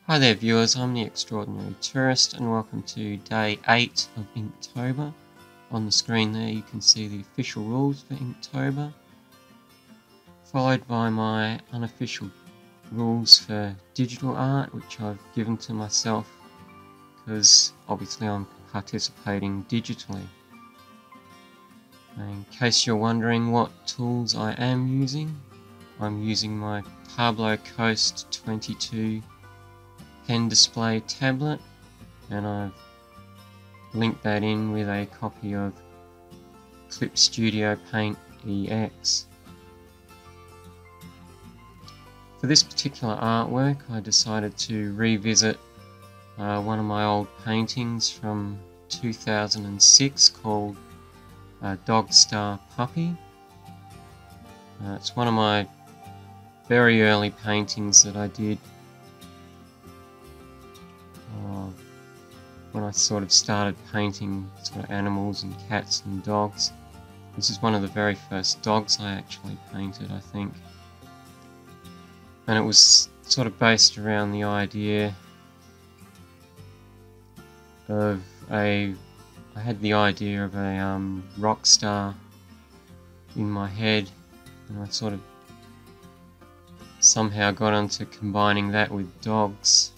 Hi there viewers, I'm the Extraordinary Tourist and welcome to day 8 of InkTober. On the screen there you can see the official rules for InkTober, followed by my unofficial rules for digital art, which I've given to myself because obviously I'm participating digitally. In case you're wondering what tools I am using, I'm using my Pablo Coast 22 pen display tablet, and I've linked that in with a copy of Clip Studio Paint EX. For this particular artwork I decided to revisit one of my old paintings from 2006 called Dog Star Puppy. It's one of my very early paintings that I did when I sort of started painting sort of animals and cats and dogs. This is one of the very first dogs I actually painted, I think. And it was sort of based around the idea of I had the idea of a rock star in my head, and I sort of somehow got onto combining that with dogs,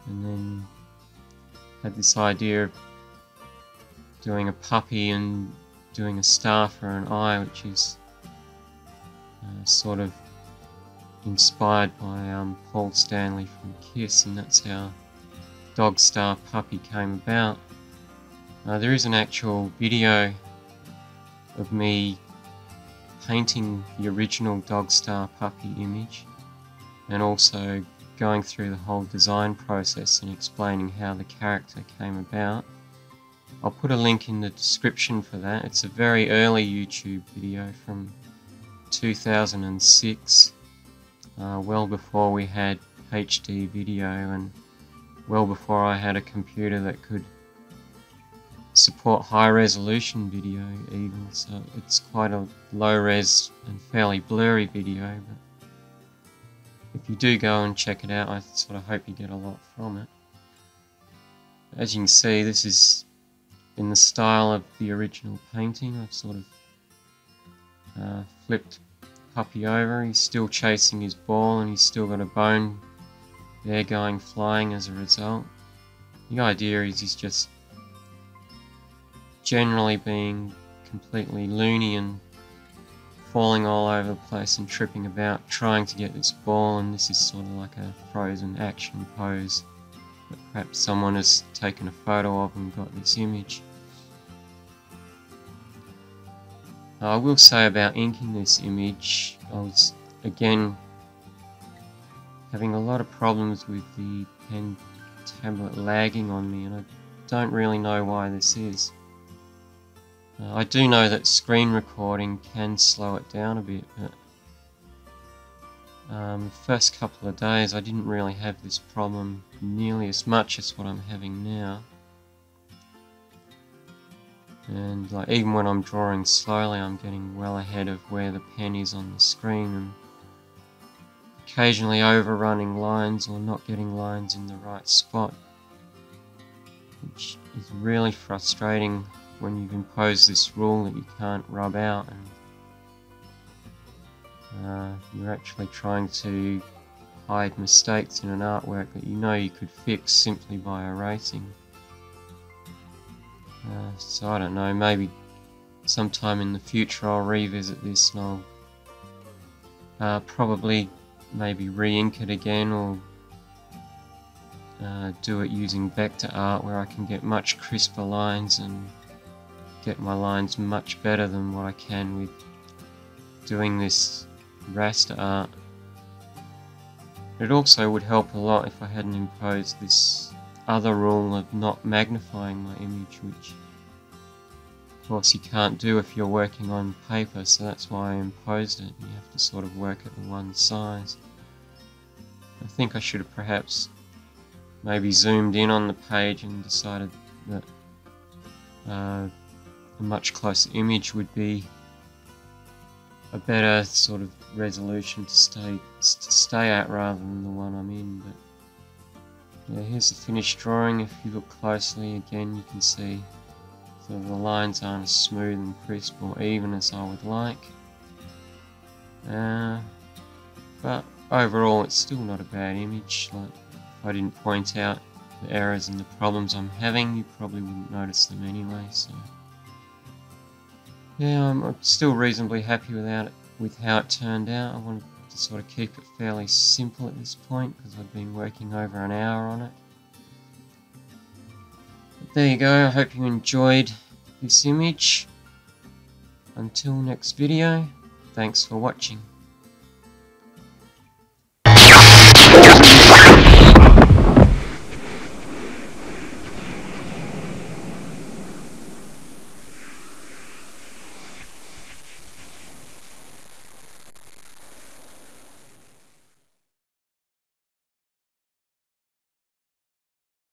and then had this idea of doing a puppy and doing a star for an eye, which is sort of inspired by Paul Stanley from Kiss, and that's how Dog Star Puppy came about. There is an actual video of me painting the original Dog Star Puppy image and also going through the whole design process and explaining how the character came about. I'll put a link in the description for that. It's a very early YouTube video from 2006, well before we had HD video and well before I had a computer that could support high resolution video even, so it's quite a low res and fairly blurry video, but if you do go and check it out, I sort of hope you get a lot from it. As you can see, this is in the style of the original painting. I've sort of flipped Puppy over. He's still chasing his ball and he's still got a bone there going flying as a result. The idea is he's just generally being completely loony and falling all over the place and tripping about trying to get this ball, and this is sort of like a frozen action pose that perhaps someone has taken a photo of and got this image. I will say about inking this image, I was again having a lot of problems with the pen tablet lagging on me, and I don't really know why this is. I do know that screen recording can slow it down a bit, but the first couple of days I didn't really have this problem nearly as much as what I'm having now. And like, even when I'm drawing slowly, I'm getting well ahead of where the pen is on the screen, and occasionally overrunning lines or not getting lines in the right spot, which is really frustrating when you've imposed this rule that you can't rub out, and you're actually trying to hide mistakes in an artwork that you know you could fix simply by erasing. So I don't know, maybe sometime in the future I'll revisit this and I'll probably maybe re-ink it again, or do it using vector art where I can get much crisper lines and get my lines much better than what I can with doing this raster art. It also would help a lot if I hadn't imposed this other rule of not magnifying my image, which of course you can't do if you're working on paper, so that's why I imposed it. You have to sort of work at the one size. I think I should have perhaps maybe zoomed in on the page and decided that a much closer image would be a better sort of resolution to stay at rather than the one I'm in, but Yeah, here's the finished drawing. If you look closely again, you can see so the lines aren't as smooth and crisp or even as I would like. But overall it's still not a bad image. Like, if I didn't point out the errors and the problems I'm having, you probably wouldn't notice them anyway. So yeah, I'm still reasonably happy with how it turned out. I wanted to sort of keep it fairly simple at this point because I've been working over an hour on it. But there you go, I hope you enjoyed this image. Until next video, thanks for watching.